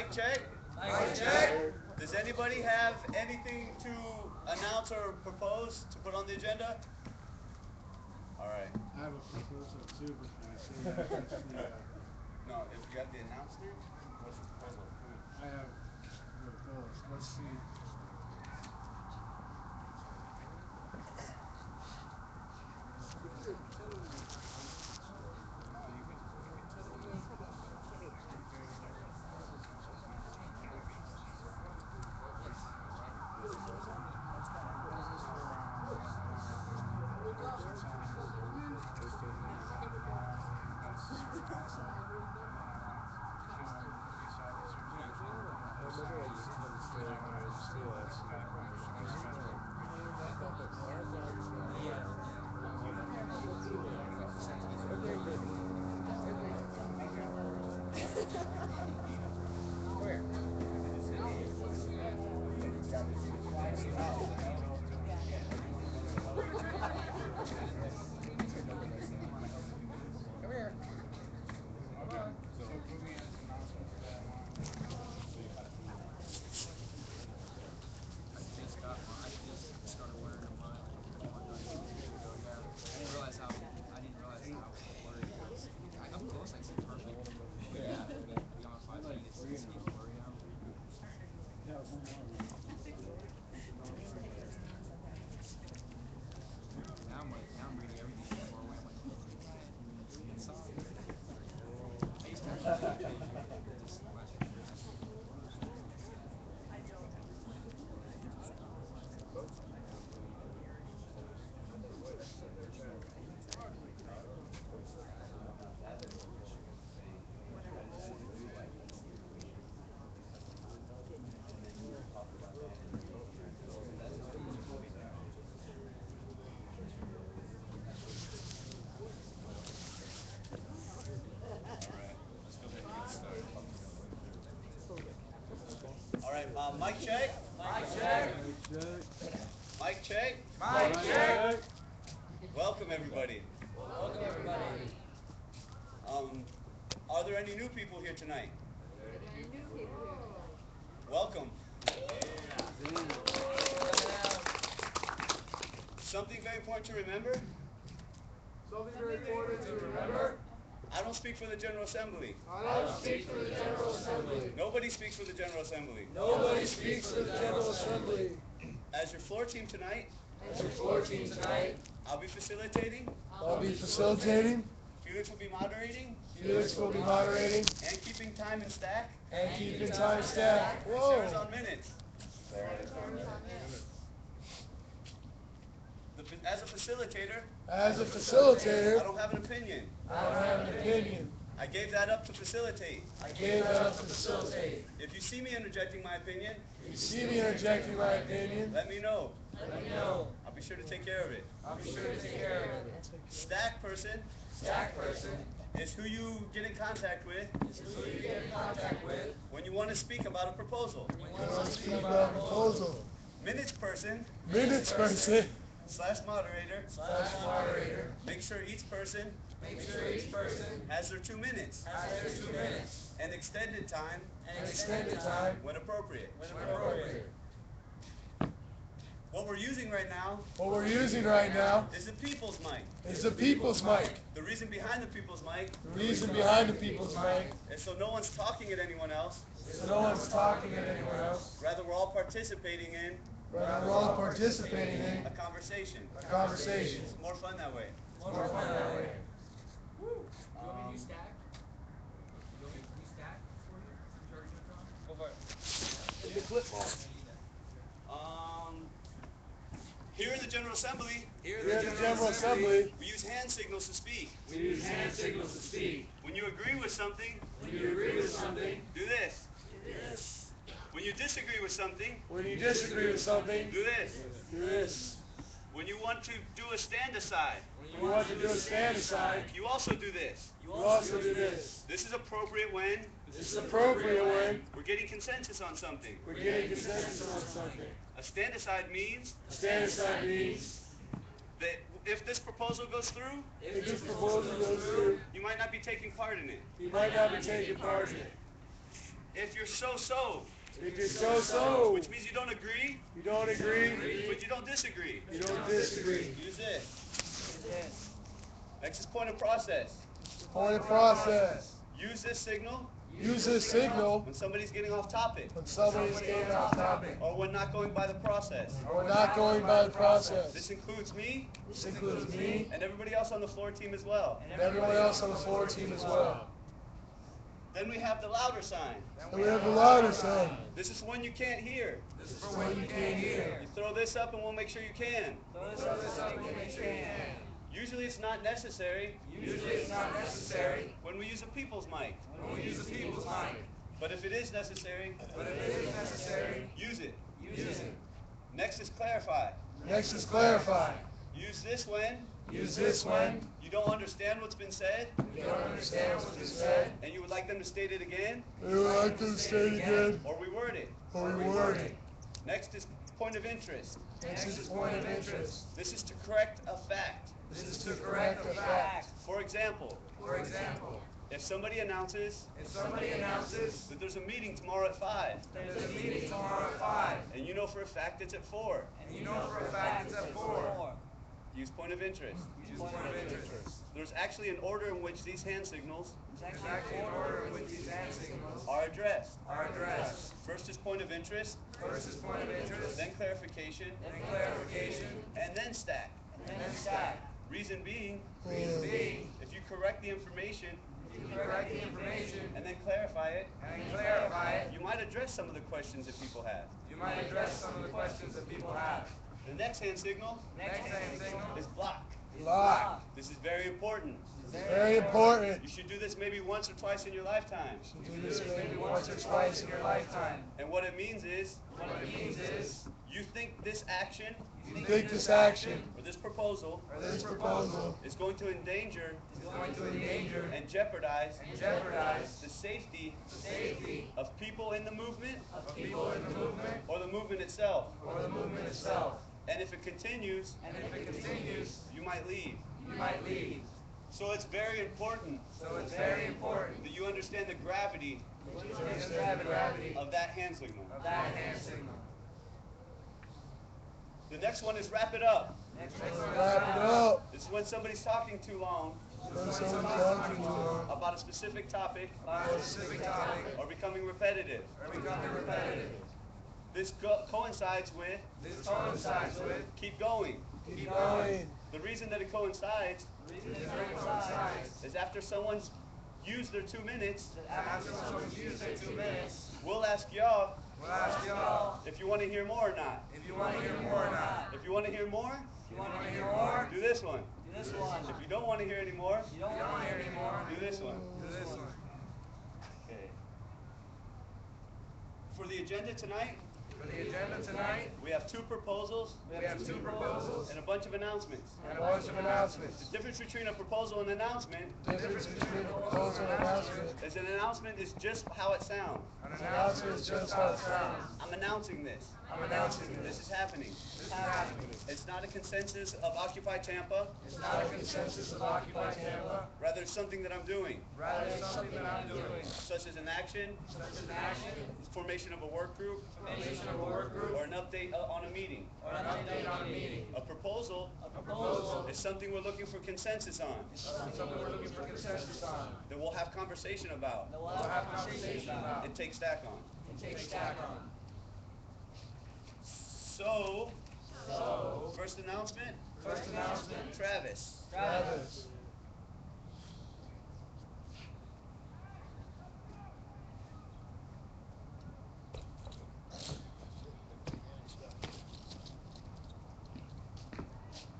Mic check. Mic check. Does anybody have anything to announce or propose to put on the agenda? All right. I have a proposal too, but can I say that after the, No, if you have the announcement, what's the proposal? Come in. I have the bills. Let's see. All right. Mic check. Mic check. Mic check. Mic check. Welcome everybody. Welcome everybody. Are there any new people here tonight? New people. Welcome. Something very important to remember. Something very important to remember. I don't speak for the General Assembly. I don't speak for the General Assembly. Nobody speaks for the General Assembly. Nobody speaks for the General Assembly. As your floor team tonight, As your floor team tonight, I'll be facilitating. I'll be facilitating. Felix will be moderating. Felix will be moderating. And keeping time in stack. And keeping time stacked. Sarah's on minutes. As a facilitator, I don't have an opinion. I don't have an opinion. I gave that up to facilitate. I gave that up to facilitate. If you see me interjecting my opinion, If you see me interjecting my opinion, let me know. let me know. I'll be sure to take care of it. I'll be sure to take care of it. Stack person Stack person is who you get in contact with is who you get in contact with when you want to speak about a proposal. when you want to speak about a proposal. Minutes person Minutes person / moderator / moderator. make sure each person Make sure each person has their 2 minutes has their 2 minutes and extended time and extended time when appropriate. when appropriate. What we're using right now What we're using right now is the people's mic. is the people's mic. The reason behind the people's mic The reason behind the people's mic is so no one's talking at anyone else. is no one's talking at anyone else. Rather, we're all participating in But we're all participating in a conversation. a conversation. It's more fun that way. More fun that way. You want me to use stack? You want me to use stack for you? Since you already took it on? Go for it. The clip ball. Here in the General Assembly, Here at the General Assembly, we use hand signals to speak. we use hand signals to speak. When you agree with something, When you agree with something, do this. do this. When you disagree with something, When you disagree with something, do this. do this. When you want to do a stand aside, When you want to do a stand aside, you also do this. you also do this. This is appropriate when This is appropriate when we're getting consensus on something. we're getting consensus on something. A stand aside means A stand aside means that if this proposal goes through, if this proposal goes through, you might not be taking part in it. you might not be taking part in it. If you're so-so, If you're so-so, which means you don't agree, you don't agree, but you don't disagree. you don't disagree. Use this. Next is point of process. Point of process. Use this signal Use this signal when somebody's getting off topic when somebody's getting off topic or when not going by the process. or not going by the process. This includes me This includes me and everybody else on the floor team as well. and everyone else on the floor team as well. Then we have the louder sign. And we have the louder sign. This is when you can't hear. This is for when you can't hear. You throw this up and we'll make sure you can. Throw this up and make sure you can. Usually it's not necessary Usually it's not necessary when we use a people's mic. when we use a people's mic. But if it is necessary, But if it is necessary, use it. use it. Next is clarify. Next is clarify. Use this when Use this when you don't understand what's been said you don't understand what's been said, and you would like them to state it again we would like to say it again, or reword it. or reword it. Next is point of interest. Next is point of interest. This is to correct a fact. This is to correct a fact. For example, For example, if somebody announces if somebody announces that there's a meeting tomorrow at 5 there's a meeting tomorrow at 5, and you know for a fact it's at 4, and you know for a fact it's at 4, use point of interest. use point of interest. There's actually an order in which these hand signals There's actually an order in which these hand signals are addressed. are addressed. First is point of interest, First is point of interest, then clarification, then clarification, and then stack. and then stack. Reason being, Reason being, if you correct the information if you correct the information and then clarify it, and then clarify it, you might address some of the questions that people have. you might address some of the questions that people have. The next hand signal Next hand signal is block. lock. This is very important. Very important. You should do this maybe once or twice in your lifetime. Do this maybe once or twice in your lifetime. And what it means is, What it means is, you think this action you think this action or this proposal or this proposal is going to endanger is going to endanger and jeopardize and jeopardize the safety the safety of people in the movement of people in the movement or the movement itself. or the movement itself. And if it continues, And if it continues, you might leave. you might leave. So it's very important So it's very important that you understand the gravity that you understand the gravity of that hand signal. of that hand signal. The next one is wrap it up. Next is wrap it up. This is when somebody's talking too long When someone's talking to you about a specific topic about a specific topic or becoming repetitive. or becoming repetitive. This coincides with This coincides with keep going. keep going. The reason that it coincides This coincides is after someone's used their 2 minutes, after someone's used their 2 minutes. we'll ask y'all We'll ask y'all if you want to hear more or not. if you want to hear more or not. If you want to hear more, If you want to hear more, do this one. Do this one. If you don't want to hear any more, You if don't you don't want want to hear any more, do this one. do this one. Okay. For the agenda tonight, For the agenda tonight, we have 2 proposals we have 2 proposals and a bunch of announcements. and a bunch of announcements. The difference between a proposal and an announcement The difference between a proposal and an announcement is an announcement is just how it sounds. An announcement is just how it sounds. I'm announcing this. I'm announcing This this. is happening. This is happening. It's not a consensus of Occupy Tampa. It's not a consensus of Occupy Tampa. Rather, it's something that I'm doing, Rather, it's something that I'm doing, such as an action, such as an action, formation of a work group, formation of a work group, or an update on a meeting. or an update on a meeting. A proposal A proposal is something we're looking for consensus on, Something we're looking for consensus on. that we'll have conversation about, that we'll We'll have have a conversation conversation about. about. and take stack on. And take stack on. So, So, first announcement, first announcement, Travis. Travis.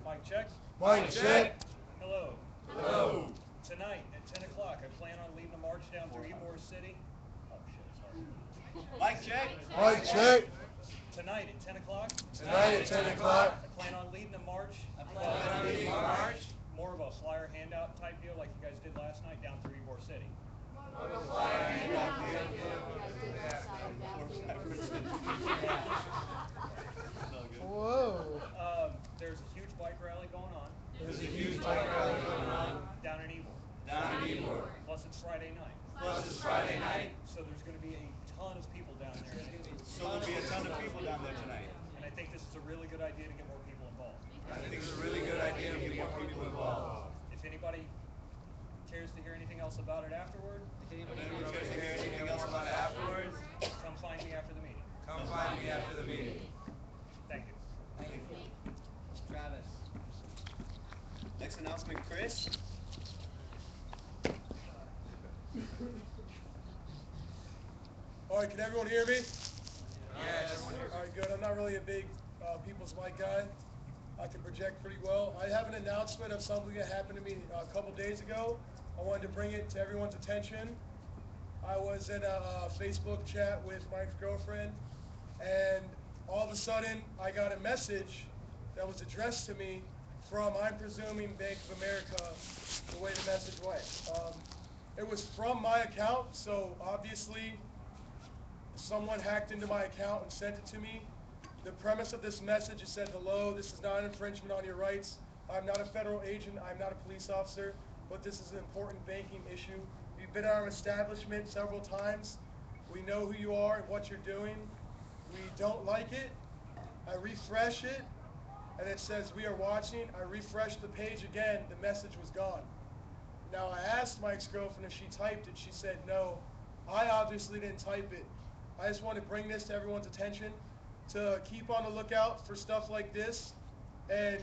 Mic check. Mic check. Hello. Hello. Tonight at 10 o'clock, I plan on leading the march down through Ybor City. Oh shit, sorry. Mic check. Mic check. Tonight at 10 o'clock, Tonight at 10 o'clock, I plan on leading the march. I plan on leading a march. More of a flyer handout type deal like you guys did last night down through Ybor City. Whoa. There's a huge bike rally going on There's a huge bike rally going on down in Ybor. down in Ybor. Plus it's Friday night. Plus it's Friday night. So there's going to be a ton of people down there. So there'll be a ton of people down there tonight. And I think this is a really good idea to get more people involved. I think it's a really good idea to get more people involved. If anybody cares to hear anything else about it afterward, If anyone's going to hear anything else about it afterwards, come find me after the meeting. come find me after the meeting. Thank you. Thank you. Travis. Next announcement, Chris. All right, can everyone hear me? Yes. All right, good. I'm not really a big people's mic guy. I can project pretty well. I have an announcement of something that happened to me a couple days ago. I wanted to bring it to everyone's attention. I was in a Facebook chat with my ex-girlfriend, and all of a sudden I got a message that was addressed to me from, I'm presuming, Bank of America, the way the message went. It was from my account, so obviously someone hacked into my account and sent it to me. The premise of this message, it said, hello, this is not an infringement on your rights. I'm not a federal agent, I'm not a police officer, but this is an important banking issue. You've been at our establishment several times. We know who you are and what you're doing. We don't like it. I refresh it, and it says we are watching. I refreshed the page again, the message was gone. Now I asked my ex-girlfriend if she typed it. She said no. I obviously didn't type it. I just want to bring this to everyone's attention to keep on the lookout for stuff like this, and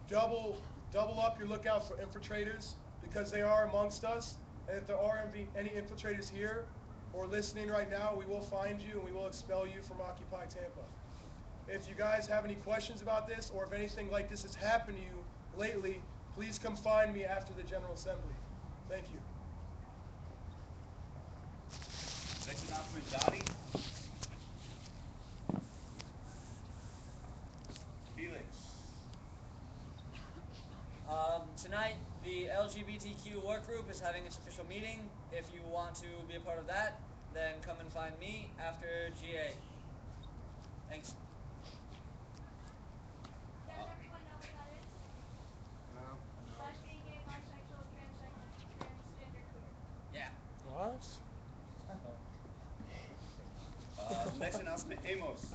double up your lookout for infiltrators, because they are amongst us. And if there are any infiltrators here or listening right now, we will find you and we will expel you from Occupy Tampa. If you guys have any questions about this, or if anything like this has happened to you lately, please come find me after the General Assembly. Thank you. Next announcement, Dottie. Felix. Tonight, the LGBTQ work group is having its official meeting. If you want to be a part of that, then come and find me after GA. Thanks. Does everyone know what that is? No. Lesbian, gay, bisexual, transgender, queer. Yeah. What? Next announcement, Amos.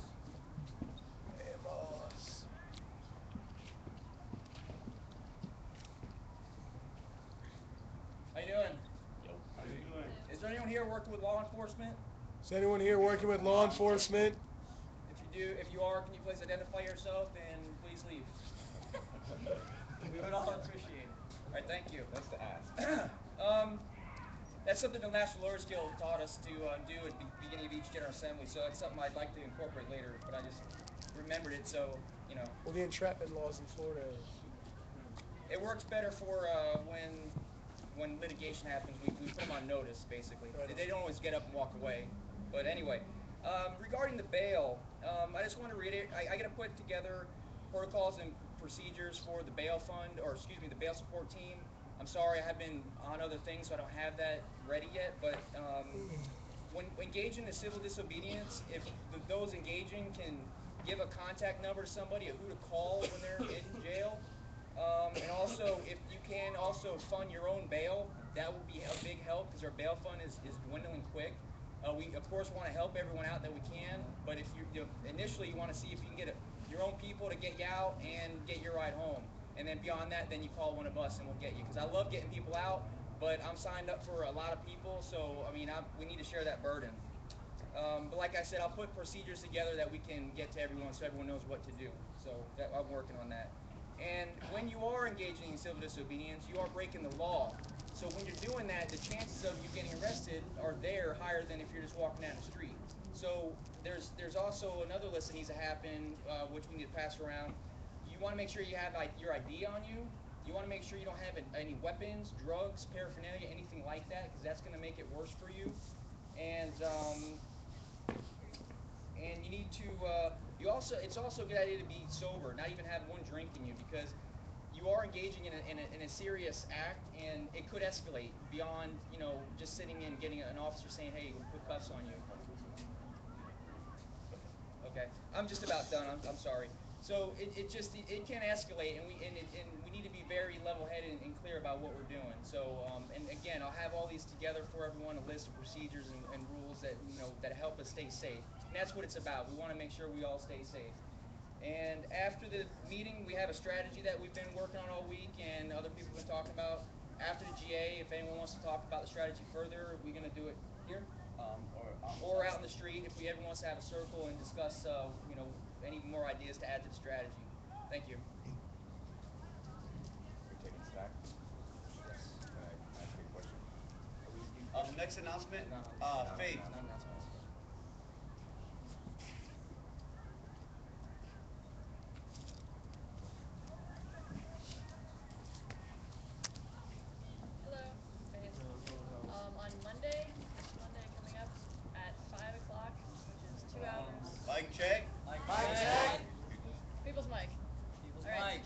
Amos. How you doing? How you doing? Is there anyone here working with law enforcement? Is anyone here working with law enforcement? If you are, can you please identify yourself and please leave? We would all appreciate it. All right, thank you. Nice to ask. That's something the National Lawyers Guild taught us to do at the beginning of each General Assembly, so it's something I'd like to incorporate later, but I just remembered it, so, you know. Well, the entrapment laws in Florida. It works better for when litigation happens. We put them on notice, basically. Right. They don't always get up and walk away. But anyway, regarding the bail, I just want to reiterate, I got to put together protocols and procedures for the bail fund, or excuse me, the bail support team. I'm sorry, I have been on other things, so I don't have that ready yet, but when engaging in civil disobedience, if those engaging can give a contact number to somebody, who to call when they're in jail, and also if you can also fund your own bail, that will be a big help, because our bail fund is dwindling quick. We of course want to help everyone out that we can, but if initially you want to see if you can get your own people to get you out and get your ride home. And then beyond that, then you call one of us and we'll get you. Because I love getting people out, but I'm signed up for a lot of people, so I mean, we need to share that burden. But like I said, I'll put procedures together that we can get to everyone, so everyone knows what to do. So I'm working on that. And when you are engaging in civil disobedience, you are breaking the law. So when you're doing that, the chances of you getting arrested are higher than if you're just walking down the street. So there's also another list that needs to happen, which we need to pass around. You want to make sure you have your ID on you. You want to make sure you don't have any weapons, drugs, paraphernalia, anything like that, because that's going to make it worse for you. And you need to. It's also a good idea to be sober, not even have one drink in you, because you are engaging in a serious act, and it could escalate beyond just sitting and getting an officer saying, "Hey, we'll put cuffs on you." Okay, I'm just about done. I'm sorry. So it can escalate, and we need to be very level-headed and clear about what we're doing. So and again, I'll have all these together for everyone, a list of procedures and rules that that help us stay safe. And that's what it's about. We want to make sure we all stay safe. And after the meeting, we have a strategy that we've been working on all week, and other people have been talking about. After the GA, if anyone wants to talk about the strategy further, we're going to do it here. Or out in the street if everyone wants to have a circle and discuss, any more ideas to add to the strategy. Thank you. We're taking stock. Yes. Can I ask you a question? Next announcement, Faith. No announcements. Hello, Faith. On Monday, this Monday coming up at 5 o'clock, which is 2 hours. Mike, check. Mike, check. People's mic. People's All right. mic.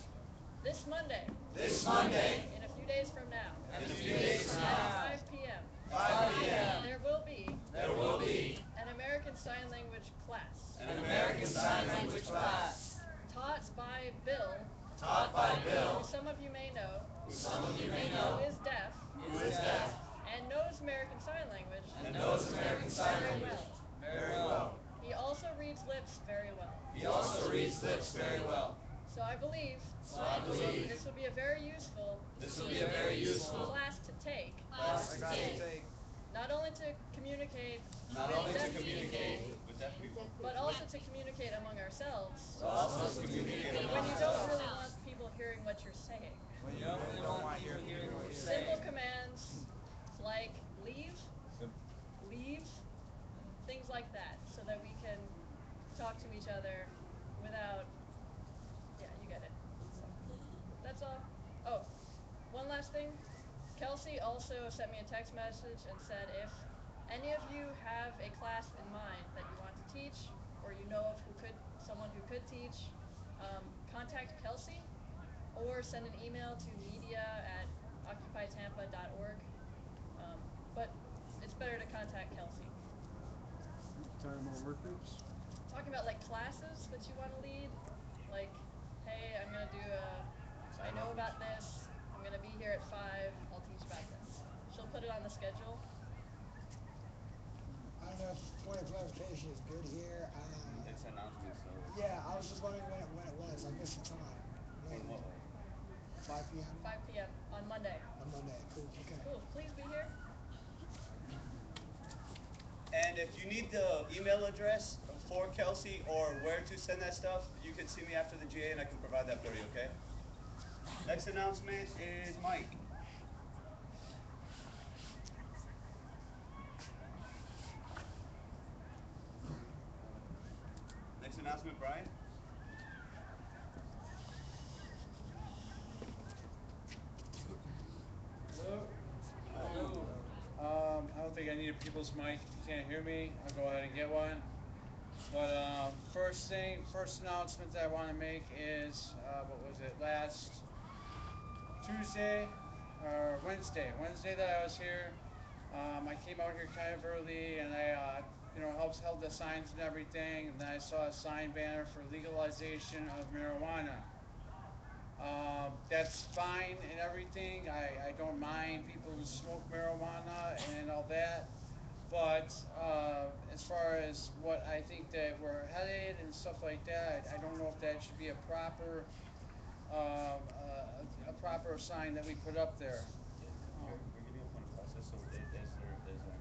This Monday. This Monday. In a few days from now. In a few days from now. At 5 p.m. 5 p.m. There will be. There will be an American Sign Language class. an American Sign Language class Taught by Bill. taught by Bill, Who some of you may know. who some of you may know, Who is deaf. who is deaf And knows American Sign Language. and knows American Sign very Language well. very well. He also reads lips very well. He also reads lips very well. So I believe. This will be a very useful. This will be a very useful class to take. class to take, Not only to communicate. not only to communicate with deaf people, But also to communicate among ourselves. but also to communicate When among you don't ourselves. really want people hearing what you're saying. You don't really want people hearing what you're saying. Simple commands like leave, leave, things like that, so that we can talk to each other without. Yeah, you get it. So, that's all. Oh, one last thing. Kelsey also sent me a text message and said if any of you have a class in mind that you want to teach, or you know of someone who could teach, contact Kelsey, or send an email to media@occupytampa.org. But it's better to contact Kelsey. Talking about work groups? Talking about like classes that you want to lead, like, hey, I'm gonna do I know about this. I'm gonna be here at 5. I'll teach about this. She'll put it on the schedule. I don't know if point of clarification is good here. It's announcements, so. Yeah, I was just wondering when it was. I missed the time. In what way? 5 p.m. 5 p.m. on Monday. on Monday. Cool. Okay. Cool. Please be here. And if you need the email address for Kelsey or where to send that stuff, you can see me after the GA and I can provide that for you, okay? Next announcement is Mike. Next announcement, Brian. I don't think I need a people's mic. If you can't hear me, I'll go ahead and get one. But first announcement that I want to make is, what was it, last Tuesday or Wednesday that I was here. I came out here kind of early and I, held the signs and everything. And then I saw a sign banner for legalization of marijuana. That's fine and everything. I don't mind people who smoke marijuana and all that. But as far as what I think that we're headed and stuff like that, I don't know if that should be a proper sign that we put up there. We're getting a point of process, so there's an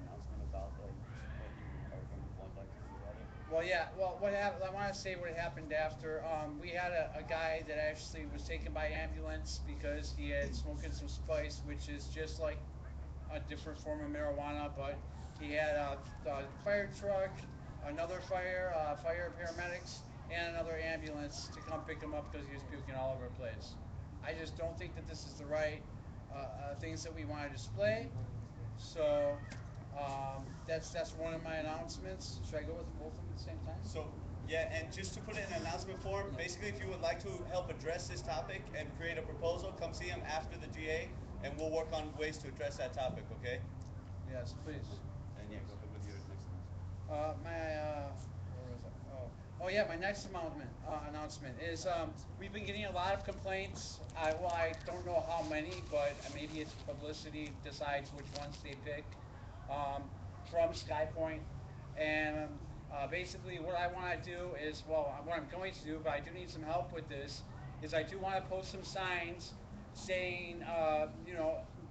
announcement about like what you are going to want like to do about it. Well, yeah. Well, what happened? I want to say what happened after. We had a guy that actually was taken by ambulance because he had smoking some spice, which is just like a different form of marijuana. But he had a fire truck, another fire paramedics, and another ambulance to come pick him up because he was puking all over the place. I just don't think that this is the right things that we want to display. So. That's one of my announcements. Should I go with both of them at the same time? So, yeah, and just to put it in announcement form, basically if you would like to help address this topic and create a proposal, come see him after the GA and we'll work on ways to address that topic, okay? Yes, please. And yeah, go ahead with your next announcement. Where was I? Oh yeah, my next announcement is we've been getting a lot of complaints. I don't know how many, but maybe it's publicity decides which ones they pick from SkyPoint. And basically, what I want to do is, well, what I'm going to do, but I do need some help with this, is I do want to post some signs saying,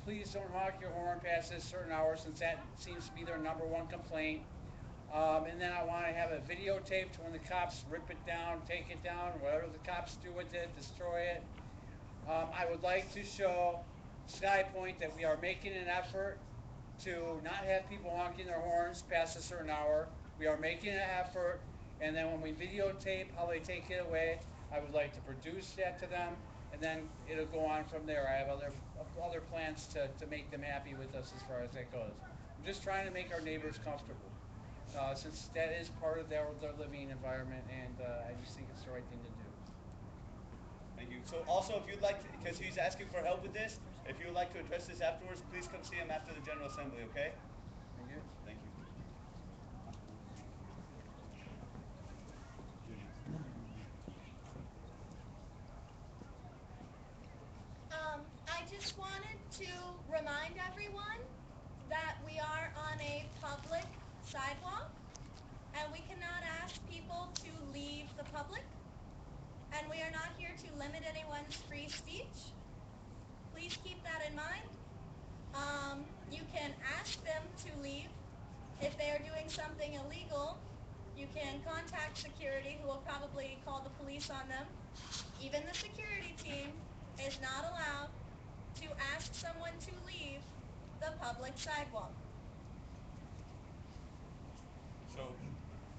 please don't honk your horn past this certain hour, since that seems to be their number one complaint. And then I want to have a videotape to when the cops rip it down, take it down, whatever the cops do with it, destroy it. I would like to show SkyPoint that we are making an effort to not have people honking their horns past a certain hour. We are making an effort, and then when we videotape how they take it away, I would like to produce that to them, and then it'll go on from there. I have other plans to make them happy with us as far as that goes. I'm just trying to make our neighbors comfortable. Since that is part of their living environment, and I just think it's the right thing to do. Thank you. So also, if you'd like, because he's asking for help with this, if you would like to address this afterwards, please come see him after the General Assembly, okay? Thank you. Thank you. I just wanted to remind everyone that we are on a public sidewalk and we cannot ask people to leave the public, and we are not here to limit anyone's free speech. Please keep that in mind. You can ask them to leave. If they are doing something illegal, you can contact security, who will probably call the police on them. Even the security team is not allowed to ask someone to leave the public sidewalk. So,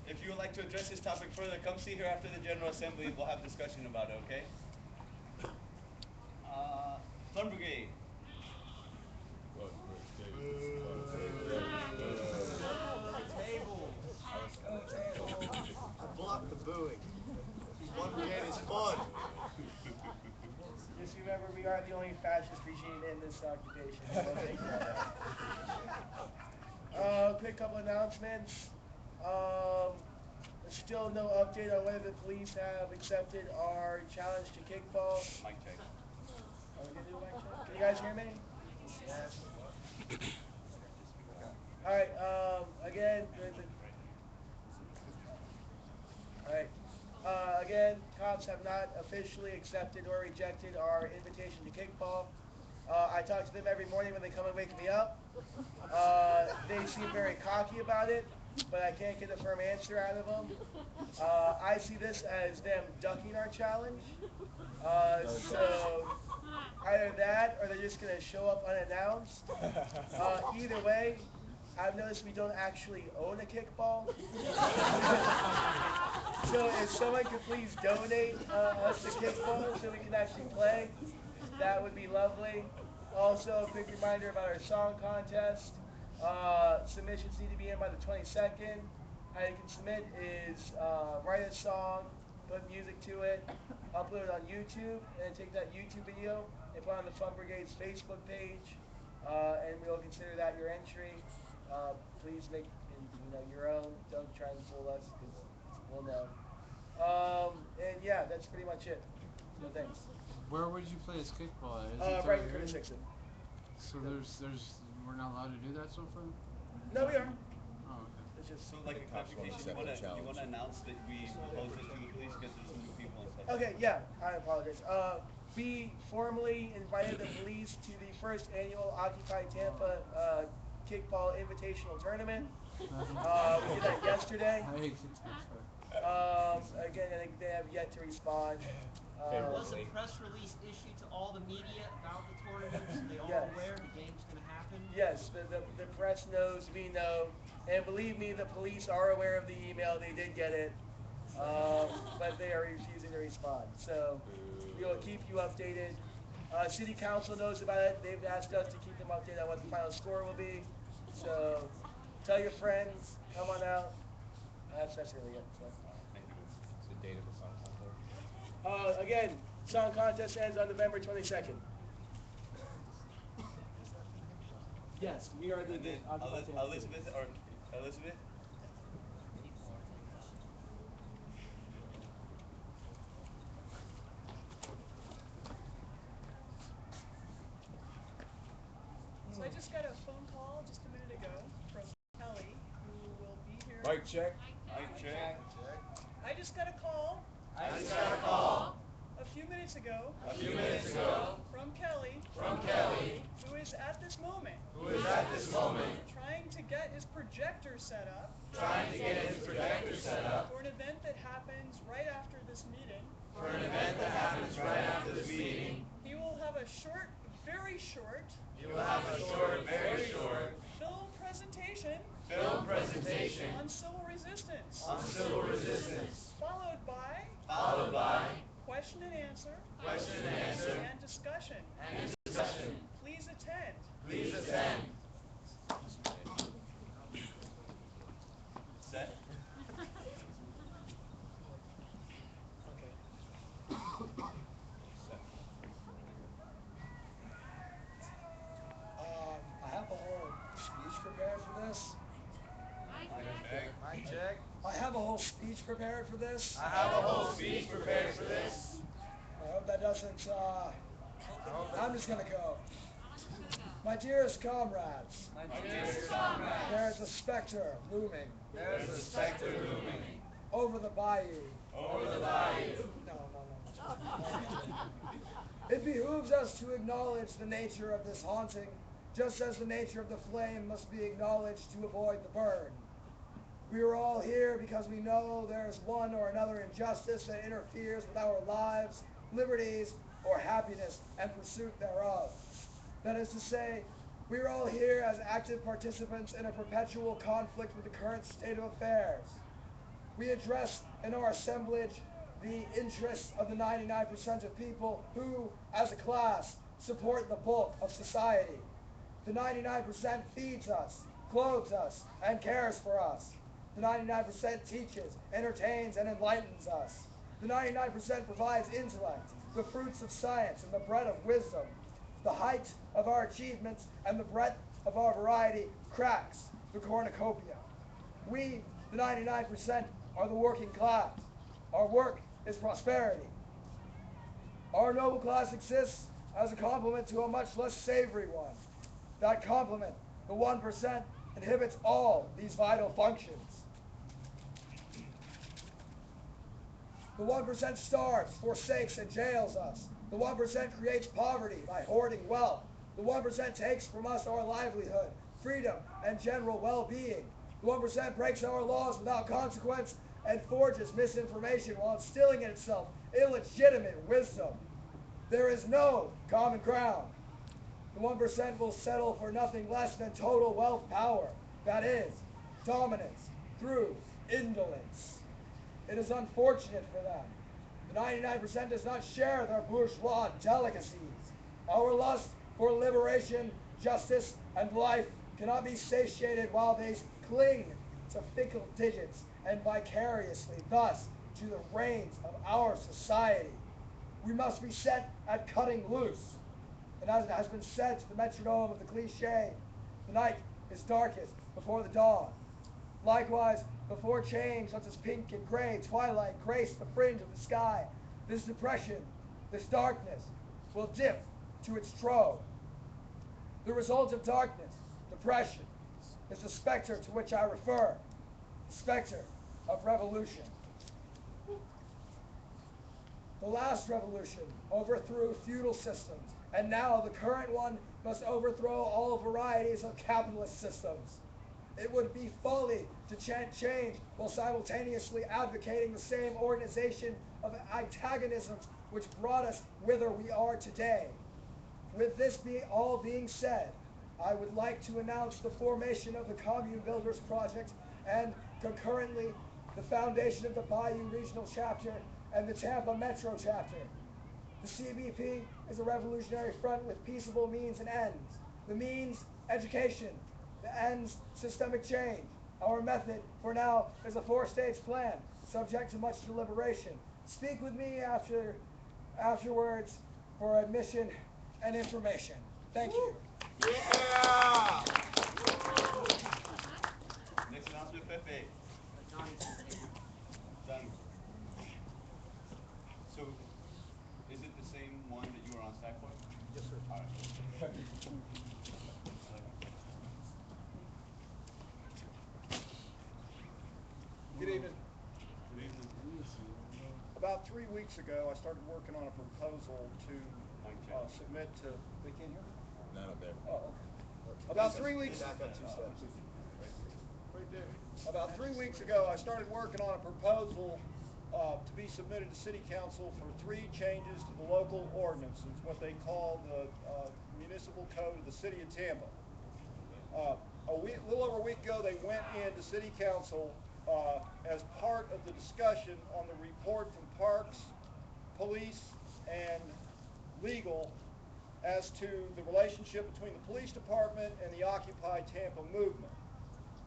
if you would like to address this topic further, come see here after the General Assembly. We'll have discussion about it, okay? Tampa GA. Block the booing. One game is fun. Just remember, we are the only fascist regime in this occupation. So don't think about that. Quick couple announcements. There's still no update on whether the police have accepted our challenge to kickball. Mic check. Are we gonna do a mic check? Can you guys hear me? Yes. All right. Again, all right. Again, cops have not officially accepted or rejected our invitation to kickball. I talk to them every morning when they come and wake me up. They seem very cocky about it, but I can't get a firm answer out of them. I see this as them ducking our challenge. So either that or they're just going to show up unannounced. Either way, I've noticed we don't actually own a kickball. So if someone could please donate us a kickball so we can actually play, that would be lovely. Also, a quick reminder about our song contest. Submissions need to be in by the 22nd. How you can submit is write a song, put music to it, upload it on YouTube, and take that YouTube video and put it on the Fun Brigade's Facebook page, and we'll consider that your entry. Please make your own. Don't try and fool us, because we'll know. And yeah, that's pretty much it. So thanks. Where would you play this kickball at? Is it Right over in here? 26th. So we're not allowed to do that so far? No, we are. Oh, okay. It's just So, like a clarification, you wanna announce that we proposed it to the police because there's new people and stuff. okay. Yeah, I apologize. We formally invited the police to the first annual Occupy Tampa kickball invitational tournament. We did that yesterday. I hate kickball. Again, I think they have yet to respond. There was a press release issued to all the media about the tournament, so they all Yes. aware the game's going to happen. Yes, the press knows, we know, and believe me, the police are aware of the email. They did get it, but they are refusing to respond. So we will keep you updated. City Council knows about it. They've asked us to keep them updated on what the final score will be. So tell your friends, come on out. That's really it. So. What's the date of the song contest? Again, song contest ends on November 22nd. Yes, we are the And then Elizabeth. I just got a phone call just a minute ago from Kelly, who will be here. Mic check. Mic check. I just got a call a few minutes ago from Kelly, who is at this moment trying to get his projector set up for an event that happens right after this meeting. He will have a short, very short film presentation on civil resistance. Followed by question and answer and discussion. Please attend. Set? I have a whole speech prepared for this. Mic check. I have a whole speech prepared for this. I have a whole speech prepared for this. I hope that doesn't, I'm just gonna go. My dearest comrades, there is a specter looming over the bayou. No. It behooves us to acknowledge the nature of this haunting, just as the nature of the flame must be acknowledged to avoid the burn. We are all here because we know there is one or another injustice that interferes with our lives, liberties, or happiness and pursuit thereof. That is to say, we are all here as active participants in a perpetual conflict with the current state of affairs. We address in our assemblage the interests of the 99% of people who, as a class, support the bulk of society. The 99% feeds us, clothes us, and cares for us. The 99% teaches, entertains, and enlightens us. The 99% provides intellect, the fruits of science, and the bread of wisdom. The height of our achievements and the breadth of our variety cracks the cornucopia. We, the 99%, are the working class. Our work is prosperity. Our noble class exists as a complement to a much less savory one. That complement, the 1%, inhibits all these vital functions. The 1% starves, forsakes, and jails us. The 1% creates poverty by hoarding wealth. The 1% takes from us our livelihood, freedom, and general well-being. The 1% breaks our laws without consequence and forges misinformation while instilling in itself illegitimate wisdom. There is no common ground. The 1% will settle for nothing less than total wealth power, that is, dominance through indolence. It is unfortunate for them. The 99% does not share their bourgeois delicacies. Our lust for liberation, justice, and life cannot be satiated while they cling to fickle digits and vicariously, thus, to the reins of our society. We must be set at cutting loose. And as it has been said to the metronome of the cliche, the night is darkest before the dawn. Likewise, before change such as pink and gray twilight grace the fringe of the sky, this depression, this darkness, will dip to its trove. The result of darkness, depression, is the specter to which I refer, the specter of revolution. The last revolution overthrew feudal systems, and now the current one must overthrow all varieties of capitalist systems. It would be folly to chant change while simultaneously advocating the same organization of antagonisms which brought us whither we are today. With this all being said, I would like to announce the formation of the Commune Builders Project and concurrently the foundation of the Bayou Regional Chapter and the Tampa Metro Chapter. The CBP is a revolutionary front with peaceable means and ends. The means, education. The ends, systemic change. Our method, for now, is a 4-stage plan, subject to much deliberation. Speak with me afterwards for admission and information. Thank you. Yeah! Next announcement, Pepe. Done. So, is it the same one that you were on stack for? Yes, sir. All right. about 3 weeks ago, I started working on a proposal to submit to. They can't hear me? Not up there. Oh, okay. About 3 weeks. Back up 2 steps. Right there. About 3 weeks ago, I started working on a proposal to be submitted to City Council for 3 changes to the local ordinances, what they call the municipal code of the City of Tampa. A little over a week ago, they went into City Council as part of the discussion on the report from Parks, Police, and Legal as to the relationship between the police department and the Occupy Tampa movement.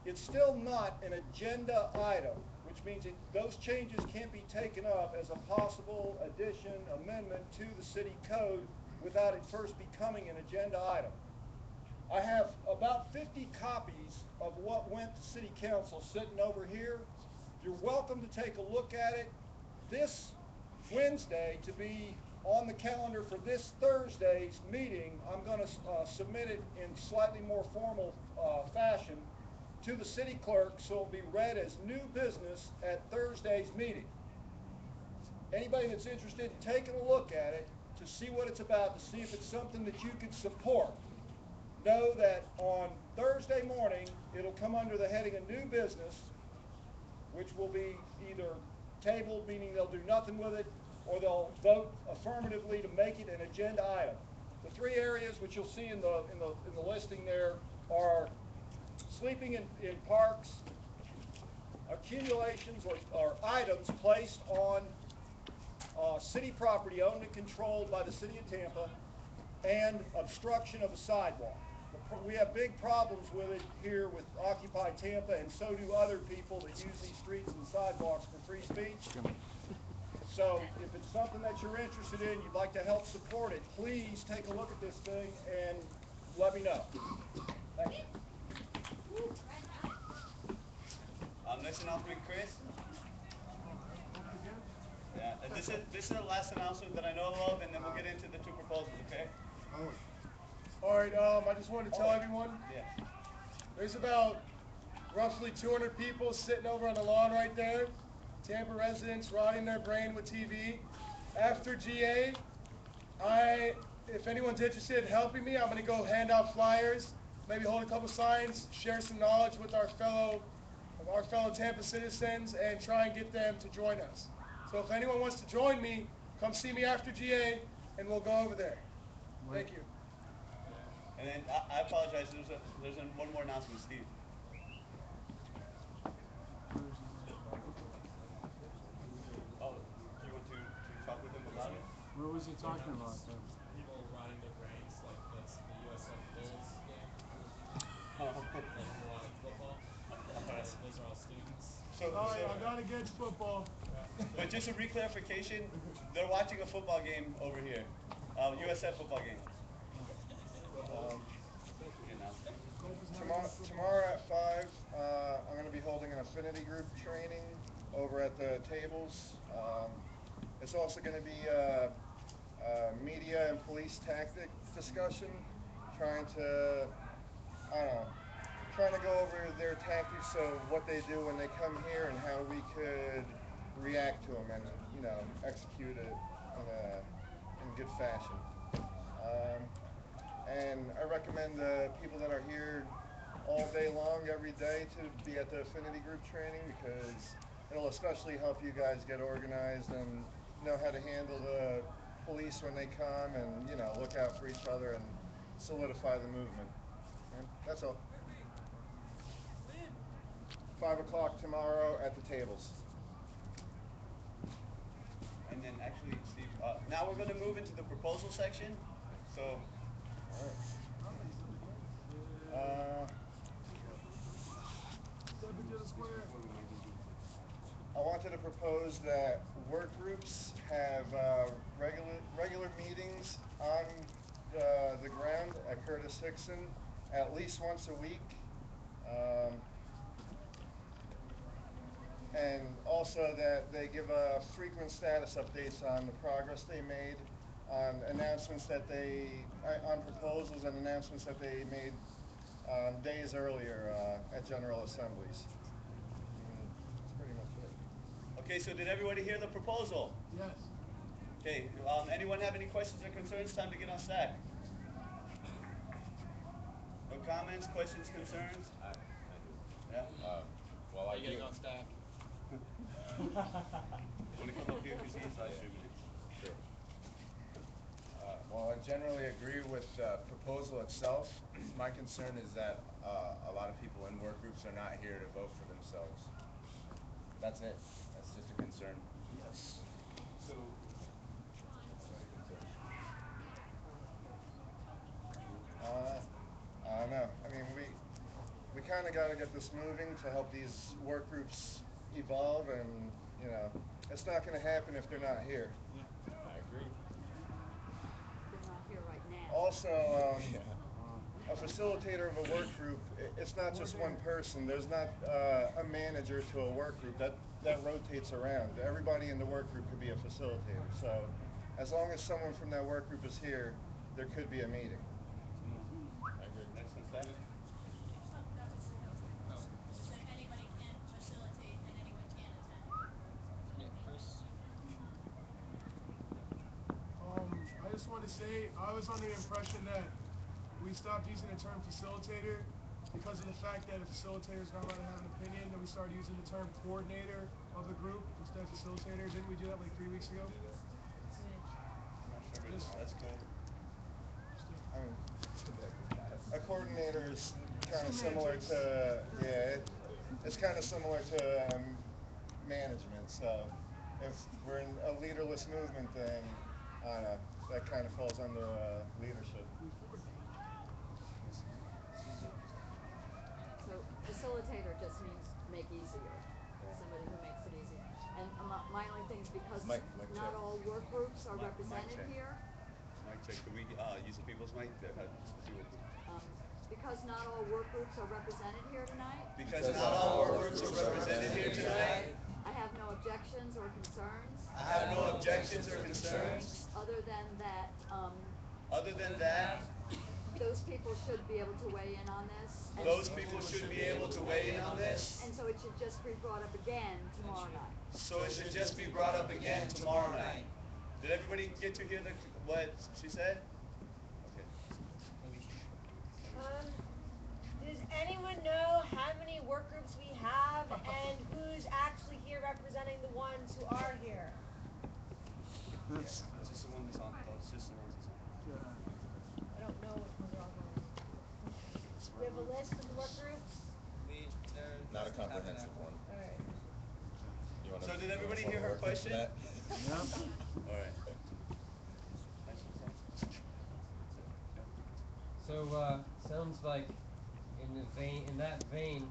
It's still not an agenda item, which means those changes can't be taken up as a possible addition, amendment to the city code without it first becoming an agenda item. I have about 50 copies of what went to City Council sitting over here. You're welcome to take a look at it. This Wednesday, to be on the calendar for this Thursday's meeting, I'm going to submit it in slightly more formal fashion to the city clerk so it'll be read as new business at Thursday's meeting. Anybody that's interested in taking a look at it to see what it's about, to see if it's something that you could support, know that on Thursday morning it'll come under the heading of new business, which will be either tabled, meaning they'll do nothing with it, or they'll vote affirmatively to make it an agenda item. The 3 areas which you'll see in the listing there are sleeping in parks, accumulations or items placed on city property owned and controlled by the City of Tampa, and obstruction of a sidewalk. We have big problems with it here with Occupy Tampa, and so do other people that use these streets and sidewalks for free speech. So if it's something that you're interested in, you'd like to help support it, please take a look at this thing and let me know. Thank you. Next announcement, Chris. Yeah, and this is the last announcement that I know of, and then we'll get into the 2 proposals, okay? All right, I just wanted to tell everyone, Yeah. there's about roughly 200 people sitting over on the lawn right there. Tampa residents rotting their brain with TV. After GA, if anyone's interested in helping me, I'm going to go hand out flyers, maybe hold a couple signs, share some knowledge with our fellow Tampa citizens, and try and get them to join us. So if anyone wants to join me, come see me after GA, and we'll go over there. Thank you. And then I apologize. There's one more announcement, Steve. Oh, do you want to talk with him about it? What was he talking about, though? People rotting their brains, like the USF Bulls game. Like football. Those are all students. I'm not against football. But just a reclarification, they're watching a football game over here, USF football game. Tomorrow at 5, I'm going to be holding an affinity group training over at the tables. It's also going to be a media and police tactic discussion, trying to go over their tactics of what they do when they come here and how we could react to them and, execute it in good fashion. And I recommend the people that are here all day long, every day, to be at the affinity group training, because it'll especially help you guys get organized and know how to handle the police when they come, and look out for each other and solidify the movement. And that's all. 5 o'clock tomorrow at the tables. And then actually, Steve, now we're going to move into the proposal section. So. I wanted to propose that work groups have regular meetings on the ground at Curtis Hickson at least once a week. And also that they give frequent status updates on the progress they made, on announcements that on proposals and announcements that they made days earlier at General Assemblies. That's pretty much it. Okay, so did everybody hear the proposal? Yes. Okay, anyone have any questions or concerns? Time to get on stack. No comments, questions, concerns? I do. Yeah? Well, I getting do. on stack? Want to come up here because he's live streaming it? Sure. Well, I generally agree with the proposal itself. My concern is that a lot of people in work groups are not here to vote for themselves. That's it. That's just a concern. Yes. So, I don't know. I mean, we kind of got to get this moving to help these work groups evolve, and you know, it's not going to happen if they're not here. I agree. They're not here right now. Also, a facilitator of a work group, it's not just one person. There's not a manager to a work group. That rotates around. Everybody in the work group could be a facilitator. So as long as someone from that work group is here, there could be a meeting. I agree. Next one, Simon. So anybody can facilitate and anyone can attend. I just want to say, I was under the impression that we stopped using the term facilitator because of the fact that a facilitator is not allowed to have an opinion. Then we started using the term coordinator of the group instead of facilitator. Didn't we do that like 3 weeks ago? I'm not sure, but that's cool. I mean, a coordinator is kind of similar to, yeah, it's kind of similar to management. So if we're in a leaderless movement, then I don't know, that kind of falls under leadership. So facilitator just means make easier. Somebody who makes it easy. And my only thing is because Mic not check. all work groups are Mic represented check. here. Mic check. Could we use the people's mic? Because not all work groups are represented here tonight. Because not all work groups are represented here tonight. I have no objections or concerns. I have no objections or concerns. Other than that, Other than that, those people should be able to weigh in on this. those people should be able to weigh in on this. And so it should just be brought up again tomorrow night. So it should just be brought up again tomorrow night. Did everybody get to hear what she said? Okay. Does anyone know how many work groups we have and who's actually here representing the ones who are here? Yeah, it's just the one that's on. It's just the one that's on. I don't know what we're all going. We have a list of the work groups. Not a comprehensive one. All right. You wanna, So did you everybody wanna hear her work into question? that? All right. So sounds like in that vein,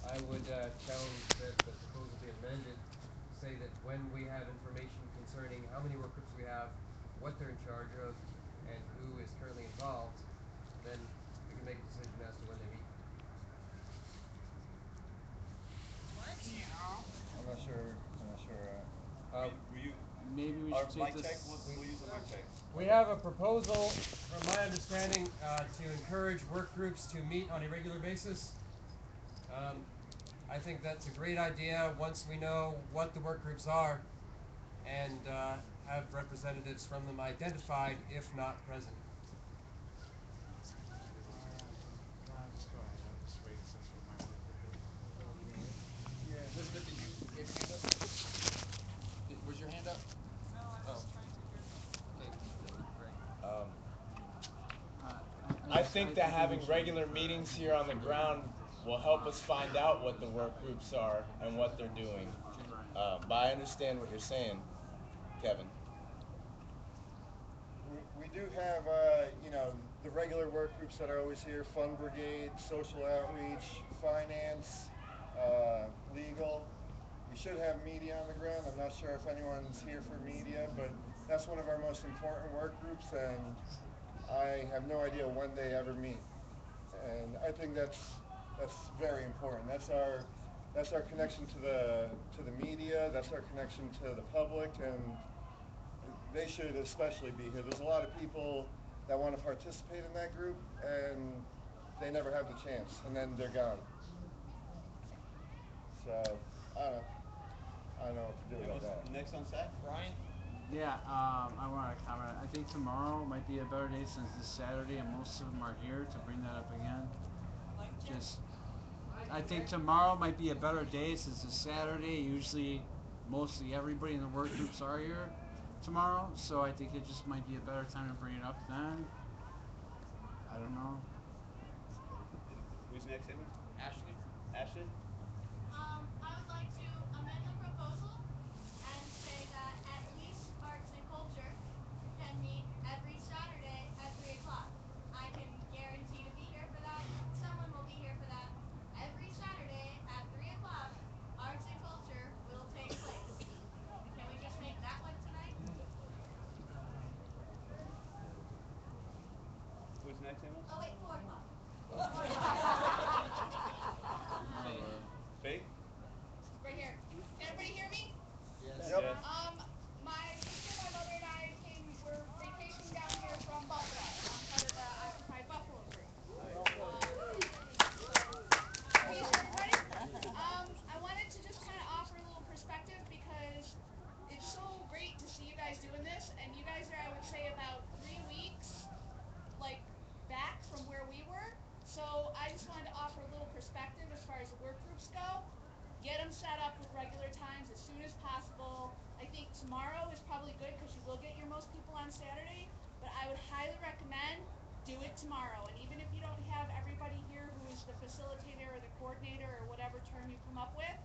I would challenge that the proposal be amended to say that when we have information concerning how many work groups we have, what they're in charge of, and who is currently involved, then we can make a decision as to when they meet. I'm not sure. Were you? Maybe we Our should mic take check. this. We'll use the mic check. We have a proposal, from my understanding, to encourage work groups to meet on a regular basis. I think that's a great idea once we know what the work groups are and have representatives from them identified, if not present. Elizabeth, did you get your hand up? Was your hand up? No, I was trying to hear. Okay, great. I think that having regular meetings here on the ground will help us find out what the work groups are and what they're doing. But I understand what you're saying, Kevin. We do have, you know, the regular work groups that are always here: Fund Brigade, Social Outreach, Finance, Legal. We should have media on the ground. I'm not sure if anyone's here for media, but that's one of our most important work groups, and I have no idea when they ever meet. And I think that's very important. That's our connection to the media. That's our connection to the public, and they should especially be here. There's a lot of people that want to participate in that group, and they never have the chance, and then they're gone. So, I don't know. I don't know what to do Okay, with that. what's next on SAC? Brian? Yeah, I want to comment. I think tomorrow might be a better day since it's Saturday and most of them are here to bring that up again. Just, I think tomorrow might be a better day since it's Saturday. Usually, mostly everybody in the work groups are here tomorrow, so I think it just might be a better time to bring it up then. I don't know. Who's next, Amy? Ashley? Ashley? I would like to amend the proposal and say that at least arts and culture can meet every Saturday at 3 o'clock. I can guarantee to be here for that. Someone will be here for that. Every Saturday at 3 o'clock, arts and culture will take place. Can we just make that one tonight? Who's next, Amos? Oh wait, 4 o'clock. Faith? Right here. Can everybody hear me? Yes. Yes. My sister, my mother, and I we're vacationing down here from Buffalo. I'm part of the Occupied Buffalo group. Everybody? I wanted to just kind of offer a little perspective because it's so great to see you guys doing this, and you guys are, I would say, about 3 weeks, like, back from where we were. So I just wanted to offer a little perspective as far as the work groups go. Get them set up with regular times as soon as possible. I think tomorrow is probably good because you will get your most people on Saturday, but I would highly recommend do it tomorrow. And even if you don't have everybody here who is the facilitator or the coordinator or whatever term you come up with,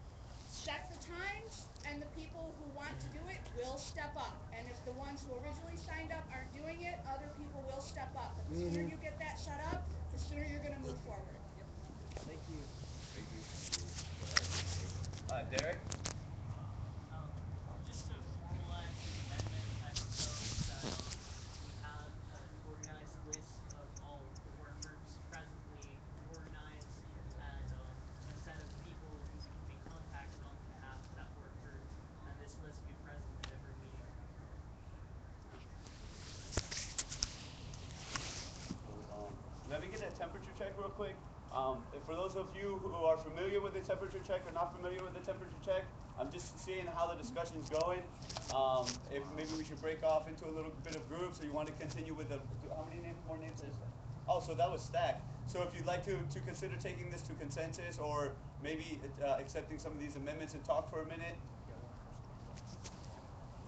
set the times and the people who want to do it will step up. And if the ones who originally signed up aren't doing it, other people will step up. But the sooner you get that set up, the sooner you're going to move forward. Thank you. Derek? Just to formalize the amendment, I propose that we have an organized list of all the work groups presently organized and a set of people who can be contacted on behalf of that work group, and this list be present at every meeting. Let me get a temperature check real quick. For those of you who are familiar with the temperature check or not familiar with the temperature check, I'm just seeing how the discussion's going. If maybe we should break off into a little bit of groups, or you want to continue with the, how many more names is that? Oh, so that was stacked. So if you'd like to consider taking this to consensus, or maybe accepting some of these amendments and talk for a minute.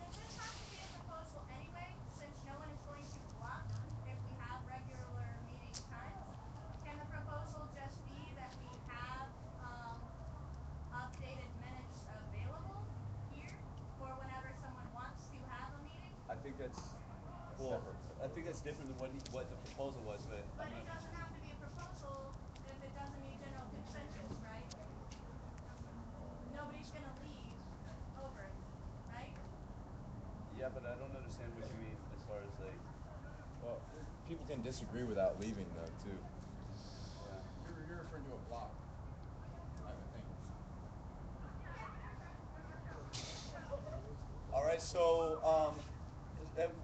Does this have to be a proposal anyway, since no one is going to block if we have regular meeting times? Can the proposal just be that we have updated minutes available here for whenever someone wants to have a meeting? I think that's, well, I think that's different than what the proposal was, but But it doesn't have to be a proposal if it doesn't need general consensus, right? Nobody's going to leave over it, right? yeah, but I don't understand what you mean as far as like. Well, people can disagree without leaving though, too. You're referring to a block, I would think. All right, so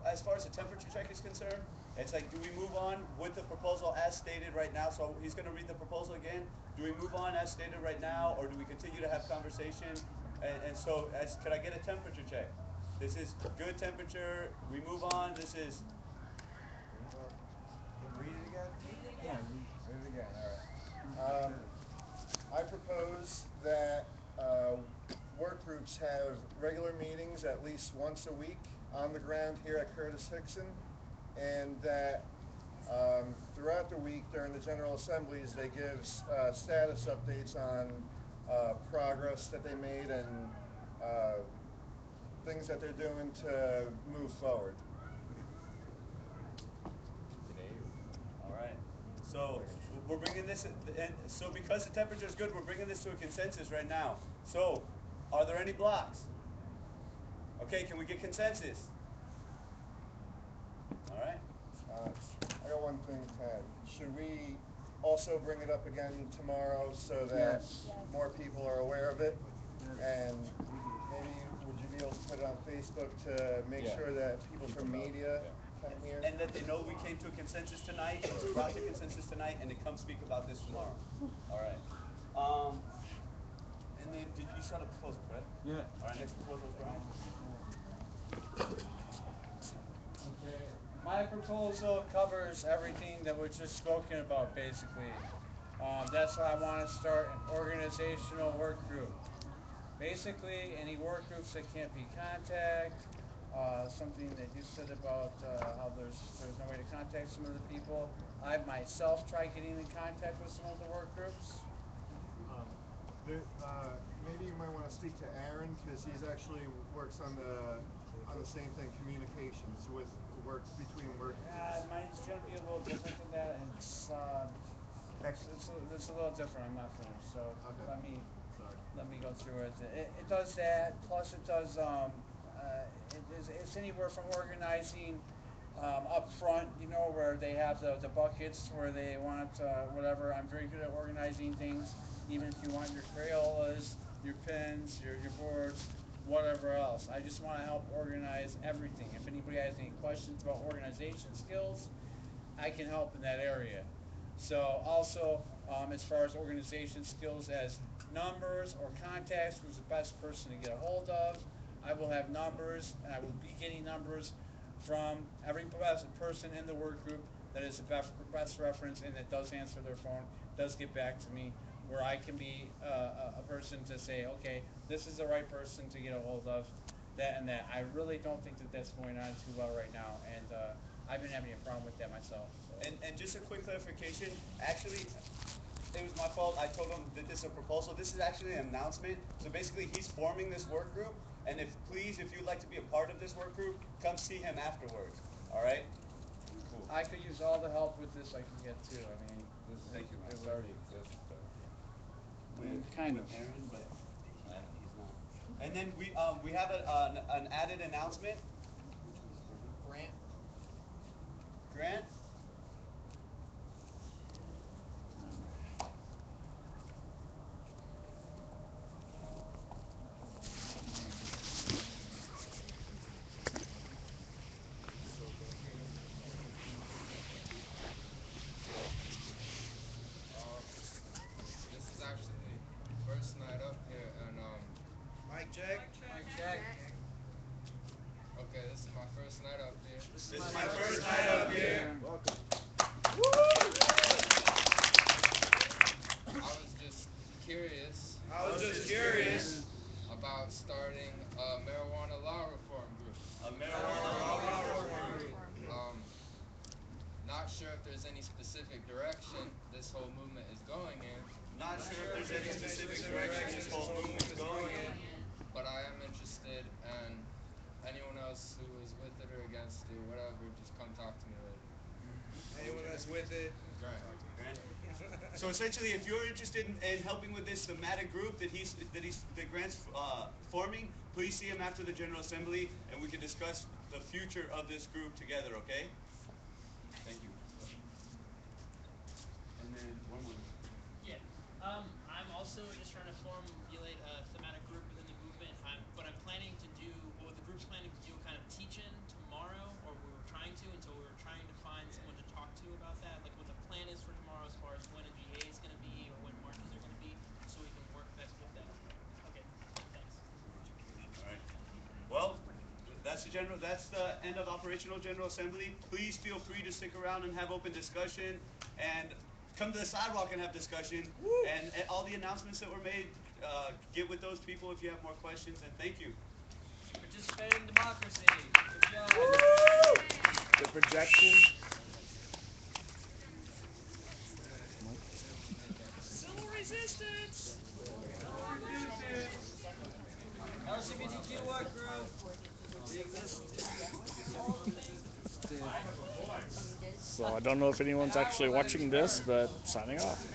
as far as the temperature check is concerned, it's like, do we move on with the proposal as stated right now? So he's going to read the proposal again. Do we move on as stated right now, or do we continue to have conversation? And so, could I get a temperature check? This is good temperature. We move on. This is. Read it again? Yeah, read it again, all right. I propose that work groups have regular meetings at least once a week on the ground here at Curtis Hickson, and that throughout the week during the General Assemblies they give status updates on progress that they made and things that they're doing to move forward. All right. So we're bringing this, and so because the temperature is good, we're bringing this to a consensus right now. So, are there any blocks? Okay, can we get consensus? All right. I got one thing, Ted. Should we also bring it up again tomorrow so that more people are aware of it? And maybe would you be able to put it on Facebook to make sure that people from media come here? And that they know we came to a consensus tonight, brought to consensus tonight, and to come speak about this tomorrow. All right. And then did you saw the proposal, correct? Yeah. All right, next proposal is Brian. Okay. My proposal covers everything that was just spoken about, basically. That's why I want to start an organizational work group. Basically, any work groups that can't be contacted, something that you said about how there's no way to contact some of the people. I myself tried getting in contact with some of the work groups. Maybe you might want to speak to Aaron because he's actually works on the same thing, communications with work between work groups. Yeah, mine's gonna be a little different than that, and it's a little different. I'm not finished, so Okay. let me go through it. It does that. Plus, it does it's anywhere from organizing up front, you know, where they have the buckets where they want whatever. I'm very good at organizing things, even if you want your Crayolas, your pens, your boards, whatever else. I just want to help organize everything. If anybody has any questions about organization skills, I can help in that area. So also, as far as organization skills as numbers or contacts, who's the best person to get a hold of, I will have numbers, and I will be getting numbers from every person in the work group that is the best reference and that does answer their phone, does get back to me, where I can be a person to say, okay, this is the right person to get a hold of, that and that. I really don't think that that's going on too well right now, and I've been having a problem with that myself. So. And just a quick clarification, actually, it was my fault. I told him that this is a proposal. This is actually an announcement. So basically, he's forming this work group. And if you'd like to be a part of this work group, come see him afterwards. All right? Cool. I could use all the help with this I can get too. I mean, thank you, man. This already exists, though. Kind of. Aaron, but he's not. And then we have an added announcement. Grant? Grant? This is actually first night up here, and Mic check. Mic check. okay, this is my first night up here. This is my first night up here. Welcome. I was just curious. About starting a marijuana law reform group. A marijuana law reform group. Not sure if there's any specific direction this whole movement is going in. Not sure if there's any specific direction this whole movement is going in. But I am interested, and anyone else who is with it or against it, whatever, just come talk to me later. Anyone that's with it. Grant. So essentially, if you're interested in helping with this thematic group that Grant's forming, please see him after the General Assembly, and we can discuss the future of this group together. Okay? Thank you. And then one more. Yeah. I'm also just trying to formulate a thematic group within the movement. But I'm planning to do, well, the group's planning to do a kind of teach-in tomorrow, or we were trying to, and so we were trying to find someone to talk to about that, like what the plan is for tomorrow as far as when a GA is going to be or when marches are going to be, so we can work best with that. Okay, thanks. All right. Well, that's the end of operational General Assembly. Please feel free to stick around and have open discussion, and come to the sidewalk and have discussion. And all the announcements that were made, get with those people if you have more questions. And thank you. Participate in democracy. Good job. The projection. Civil resistance. LGBTQ work group. So I don't know if anyone's actually watching this, but signing off.